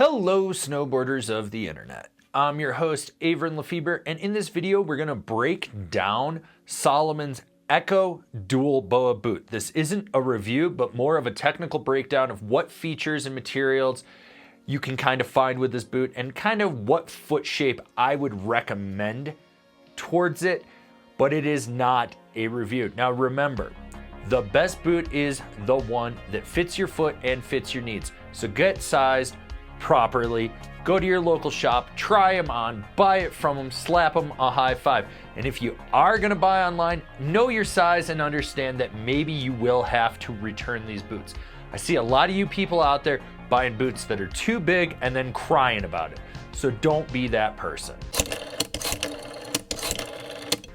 Hello, snowboarders of the internet. I'm your host, Avran LeFeber, and in this video, we're gonna break down Salomon's Echo Dual Boa boot. This isn't a review, but more of a technical breakdown of what features and materials you can kind of find with this boot and kind of what foot shape I would recommend towards it, but it is not a review. Now remember, the best boot is the one that fits your foot and fits your needs. So get sized properly, go to your local shop, try them on, buy it from them, slap them a high five. And if you are gonna buy online, know your size and understand that maybe you will have to return these boots. I see a lot of you people out there buying boots that are too big and then crying about it. So don't be that person.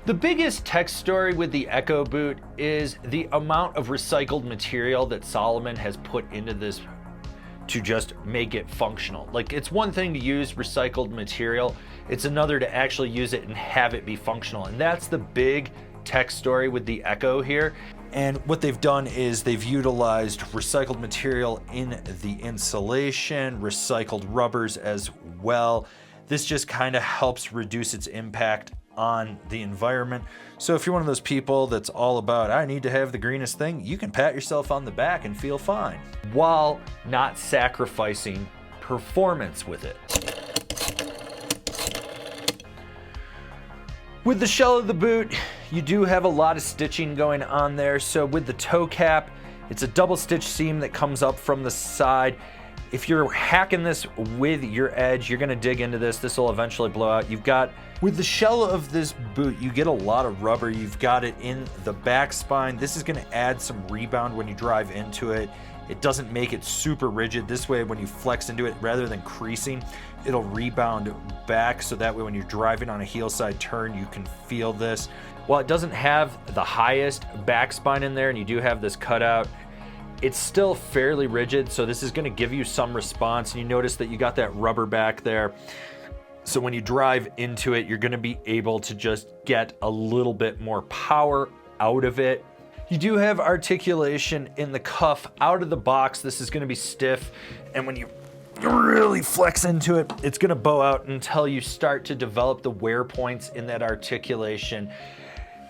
The biggest tech story with the Echo boot is the amount of recycled material that Salomon has put into this to just make it functional. Like, it's one thing to use recycled material, it's another to actually use it and have it be functional. And that's the big tech story with the Echo here. And what they've done is they've utilized recycled material in the insulation, recycled rubbers as well. This just kind of helps reduce its impact on the environment. So if you're one of those people that's all about, I need to have the greenest thing, you can pat yourself on the back and feel fine, while not sacrificing performance with it. With the shell of the boot, you do have a lot of stitching going on there. So with the toe cap, it's a double stitch seam that comes up from the side. If you're hacking this with your edge, you're gonna dig into this. This will eventually blow out. With the shell of this boot, you get a lot of rubber. You've got it in the back spine. This is gonna add some rebound when you drive into it. It doesn't make it super rigid. This way, when you flex into it, rather than creasing, it'll rebound back. So that way, when you're driving on a heel side turn, you can feel this. While it doesn't have the highest back spine in there, and you do have this cutout, it's still fairly rigid, so this is gonna give you some response. And you notice that you got that rubber back there. So when you drive into it, you're gonna be able to just get a little bit more power out of it. You do have articulation in the cuff out of the box. This is gonna be stiff, and when you really flex into it, it's gonna bow out until you start to develop the wear points in that articulation.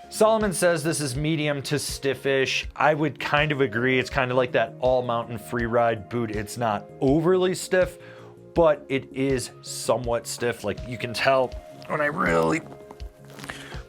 Salomon says this is medium to stiffish. I would kind of agree. It's kind of like that all mountain free ride boot. It's not overly stiff, but it is somewhat stiff. Like, you can tell when I really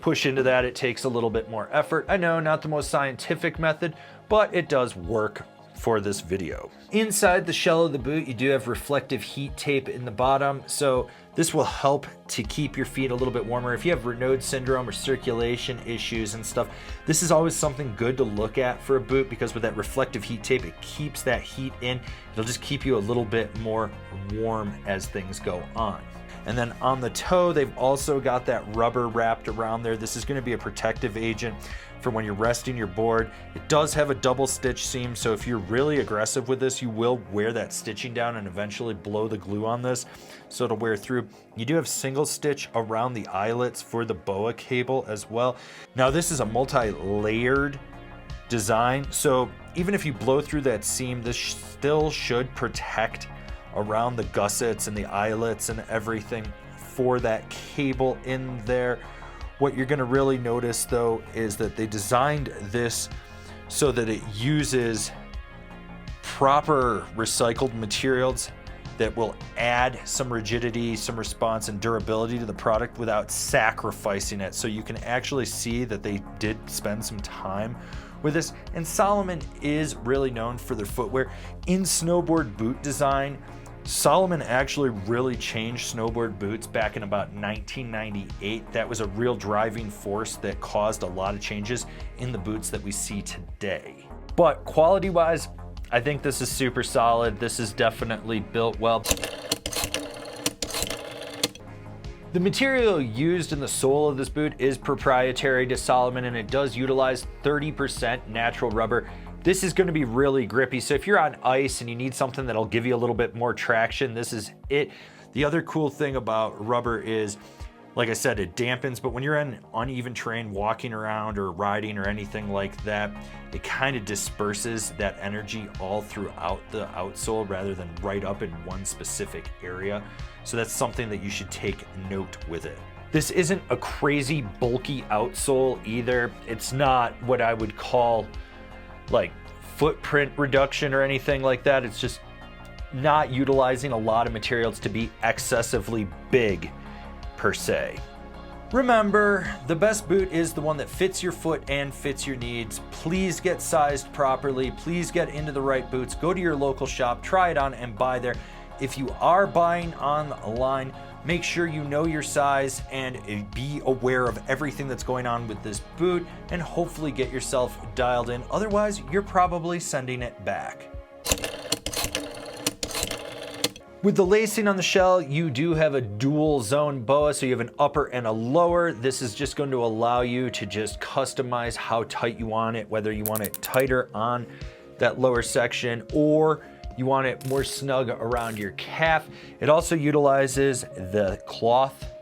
push into that, it takes a little bit more effort. I know, not the most scientific method, but it does work for this video. Inside the shell of the boot, you do have reflective heat tape in the bottom, so this will help to keep your feet a little bit warmer. If you have Raynaud syndrome or circulation issues and stuff, this is always something good to look at for a boot, because with that reflective heat tape, it keeps that heat in. It'll just keep you a little bit more warm as things go on. And then on the toe, they've also got that rubber wrapped around there. This is going to be a protective agent for when you're resting your board. It does have a double stitch seam, so if you're really aggressive with this, you will wear that stitching down and eventually blow the glue on this, so it'll wear through. You do have single stitch around the eyelets for the boa cable as well. Now this is a multi-layered design, so even if you blow through that seam, this still should protect around the gussets and the eyelets and everything for that cable in there. What you're gonna really notice though is that they designed this so that it uses proper recycled materials that will add some rigidity, some response and durability to the product without sacrificing it. So you can actually see that they did spend some time with this. And Salomon is really known for their footwear. In snowboard boot design, Salomon actually really changed snowboard boots back in about 1998. That was a real driving force that caused a lot of changes in the boots that we see today. But quality-wise, I think this is super solid. This is definitely built well. The material used in the sole of this boot is proprietary to Salomon, and it does utilize 30% natural rubber. This is going to be really grippy, so if you're on ice and you need something that'll give you a little bit more traction, this is it. The other cool thing about rubber is Like I said, it dampens, but when you're on uneven terrain, walking around or riding or anything like that, it kind of disperses that energy all throughout the outsole rather than right up in one specific area. So that's something that you should take note with it. This isn't a crazy bulky outsole either. It's not what I would call like footprint reduction or anything like that. It's just not utilizing a lot of materials to be excessively big per se. Remember, the best boot is the one that fits your foot and fits your needs. Please get sized properly. Please get into the right boots. Go to your local shop, try it on, and buy there. If you are buying online, make sure you know your size and be aware of everything that's going on with this boot and hopefully get yourself dialed in. Otherwise, you're probably sending it back. With the lacing on the shell, you do have a dual zone boa, so you have an upper and a lower. This is just going to allow you to just customize how tight you want it, whether you want it tighter on that lower section or you want it more snug around your calf. It also utilizes the cloth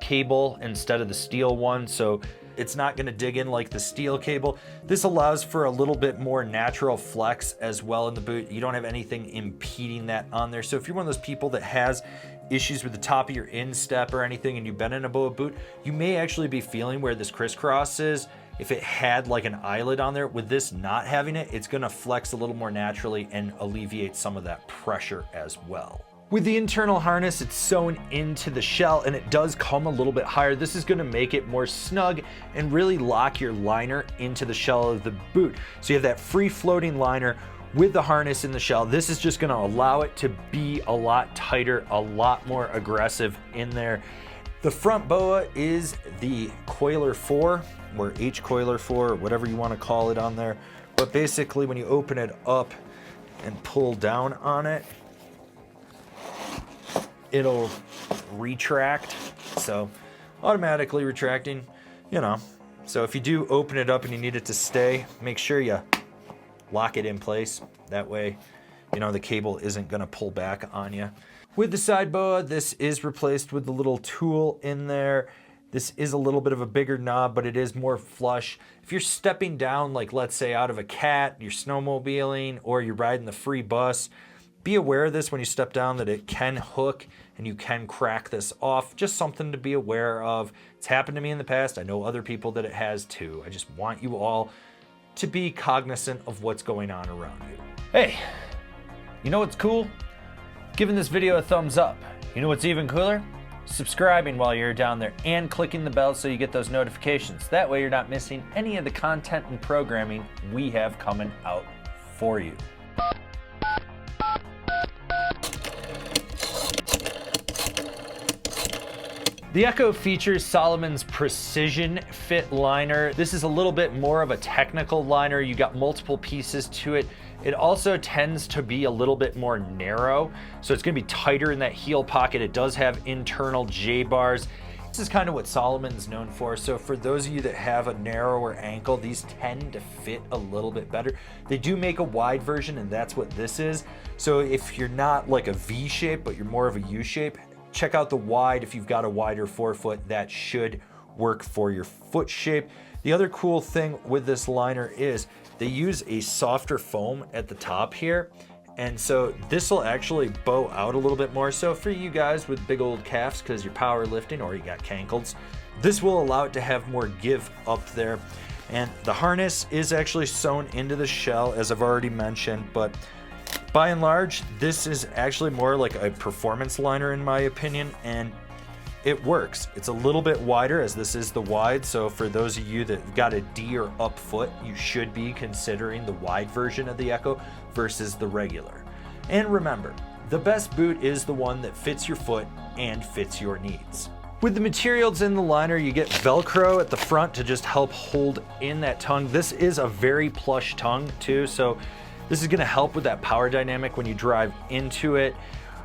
cable instead of the steel one, so it's not going to dig in like the steel cable. This allows for a little bit more natural flex as well in the boot. You don't have anything impeding that on there. So if you're one of those people that has issues with the top of your instep or anything and you've been in a boa boot, you may actually be feeling where this crisscross is. If it had like an eyelid on there, with this not having it, it's going to flex a little more naturally and alleviate some of that pressure as well. With the internal harness, it's sewn into the shell and it does come a little bit higher. This is going to make it more snug and really lock your liner into the shell of the boot. So you have that free floating liner with the harness in the shell. This is just going to allow it to be a lot tighter, a lot more aggressive in there. The front boa is the coiler 4 or H coiler 4 or whatever you want to call it on there. But basically when you open it up and pull down on it, it'll retract, so automatically retracting, you know. So if you do open it up and you need it to stay, make sure you lock it in place. That way, you know, the cable isn't gonna pull back on you. With the side boa, this is replaced with the little tool in there. This is a little bit of a bigger knob, but it is more flush. If you're stepping down, like let's say out of a cat, you're snowmobiling, or you're riding the free bus, be aware of this when you step down, that it can hook and you can crack this off. Just something to be aware of. It's happened to me in the past. I know other people that it has too. I just want you all to be cognizant of what's going on around you. Hey, you know what's cool? Giving this video a thumbs up. You know what's even cooler? Subscribing while you're down there and clicking the bell so you get those notifications. That way you're not missing any of the content and programming we have coming out for you. The Echo features Salomon's Precision Fit liner. This is a little bit more of a technical liner. You got multiple pieces to it. It also tends to be a little bit more narrow, so it's gonna be tighter in that heel pocket. It does have internal J-bars. This is kind of what Salomon's known for. So for those of you that have a narrower ankle, these tend to fit a little bit better. They do make a wide version, and that's what this is. So if you're not like a V shape, but you're more of a U shape, check out the wide. If you've got a wider forefoot, that should work for your foot shape. The other cool thing with this liner is they use a softer foam at the top here. And so this will actually bow out a little bit more. So for you guys with big old calves, because you're powerlifting or you got cankles, this will allow it to have more give up there. And the harness is actually sewn into the shell, as I've already mentioned, but by and large, this is actually more like a performance liner in my opinion, and it works. It's a little bit wider, as this is the wide, so for those of you that got a D or up foot, you should be considering the wide version of the Echo versus the regular. And remember, the best boot is the one that fits your foot and fits your needs. With the materials in the liner, you get Velcro at the front to just help hold in that tongue. This is a very plush tongue too, so this is gonna help with that power dynamic when you drive into it.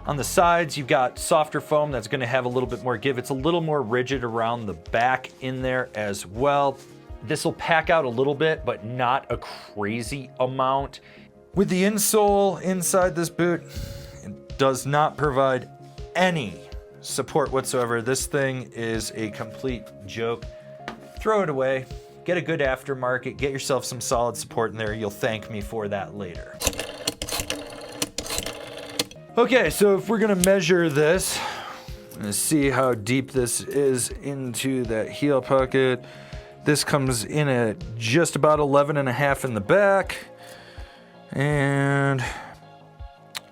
On the sides, you've got softer foam that's gonna have a little bit more give. It's a little more rigid around the back in there as well. This will pack out a little bit, but not a crazy amount. With the insole inside this boot, it does not provide any support whatsoever. This thing is a complete joke. Throw it away. Get a good aftermarket. Get yourself some solid support in there. You'll thank me for that later. Okay, so if we're gonna measure this, and see how deep this is into that heel pocket. This comes in at just about 11.5 in the back and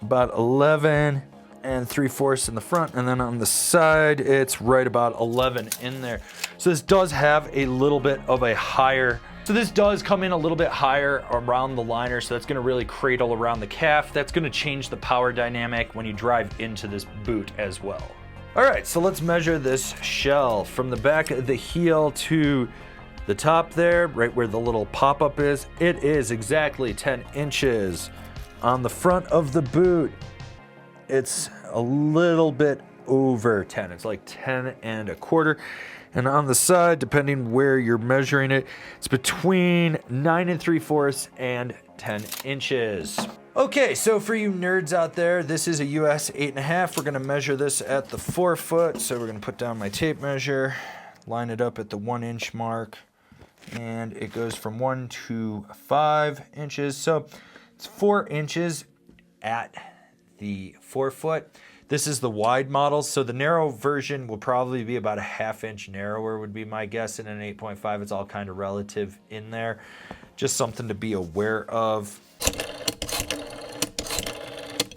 about 11 3/4 in the front, and then on the side it's right about 11 in there. So this does have a little bit of a higher, so this does come in a little bit higher around the liner, so that's going to really cradle around the calf. That's going to change the power dynamic when you drive into this boot as well. All right, so let's measure this shell from the back of the heel to the top there, right where the little pop-up is. It is exactly 10 inches. On the front of the boot, it's a little bit over 10. It's like 10 1/4. And on the side, depending where you're measuring it, it's between 9 3/4 and 10 inches. Okay, so for you nerds out there, this is a US 8.5. We're gonna measure this at the 4-foot. So we're gonna put down my tape measure, line it up at the 1 inch mark, and it goes from 1 to 5 inches. So it's 4 inches at the 4-foot. This is the wide model, so the narrow version will probably be about a 1/2 inch narrower would be my guess in an 8.5. It's all kind of relative in there. Just something to be aware of.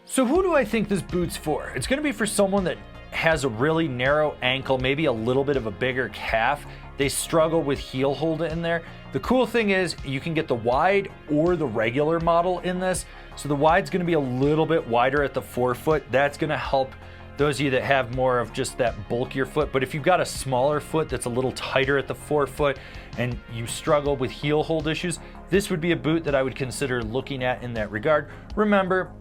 So who do I think this boot's for? It's gonna be for someone that has a really narrow ankle, maybe a little bit of a bigger calf. They struggle with heel hold in there. The cool thing is you can get the wide or the regular model in this. So the wide's gonna be a little bit wider at the 4-foot. That's gonna help those of you that have more of just that bulkier foot. But if you've got a smaller foot that's a little tighter at the 4-foot and you struggle with heel hold issues, this would be a boot that I would consider looking at in that regard. Remember,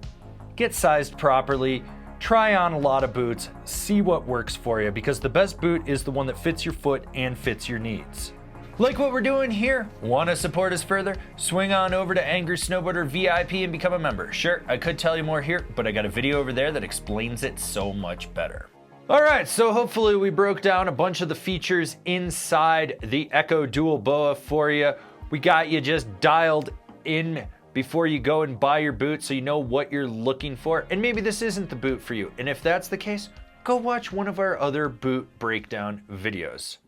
get sized properly, try on a lot of boots, see what works for you, because the best boot is the one that fits your foot and fits your needs. Like what we're doing here? Want to support us further? Swing on over to Angry Snowboarder VIP and become a member. Sure, I could tell you more here, but I got a video over there that explains it so much better. All right, so hopefully we broke down a bunch of the features inside the Echo Dual Boa for you. We got you just dialed in before you go and buy your boot so you know what you're looking for. And maybe this isn't the boot for you. And if that's the case, go watch one of our other boot breakdown videos.